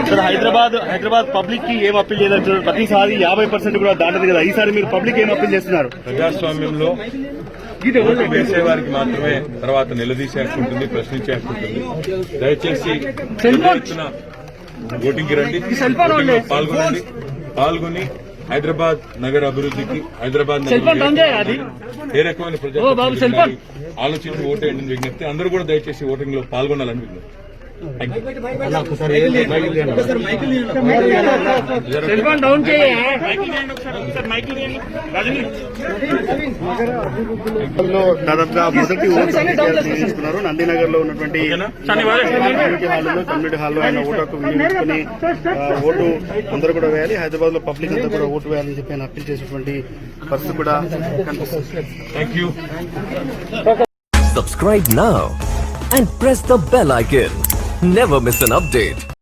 Sir Hyderabad public కి ఏం appeal చేయాలంటారు? ప్రతిసారి 50% కూడా దాటదు కదా, ఈసారి మీరు పబ్లిక్ ఏం అప్పీల్ చేస్తున్నారు? ప్రజాస్వామ్యంలో ఓటు వేసే వారికి మాత్రమే తర్వాత నిలదీసే హక్కు ఉంటుంది, ప్రశ్నించే హక్కు ఉంటుంది. దయచేసి ఓటింగ్ కి రండి, ఓటింగ్ లో పాల్గొని హైదరాబాద్ నగర అభివృద్ధికి, హైదరాబాద్ ఏ రకమైన ప్రజా ఆలోచించి ఓటేయండి విజ్ఞప్తి. అందరూ కూడా దయచేసి ఓటింగ్ లో పాల్గొనాలని విజ్ఞప్తి. దాదాపుగా మొదటి ఓటు నందినగర్ లో ఉన్నటువంటి కమ్యూనిటీ హాల్లో ఆయన ఓటు వినియోగించుకుని ఓటు అందరూ కూడా వేయాలి, హైదరాబాద్ లో పబ్లిక్ అంతా కూడా ఓటు వేయాలని చెప్పి ఆయన అప్పీల్ చేసేటువంటి పరిస్థితి కూడా కనిపిస్తుంది. Subscribe now and press the bell icon. Never miss an update.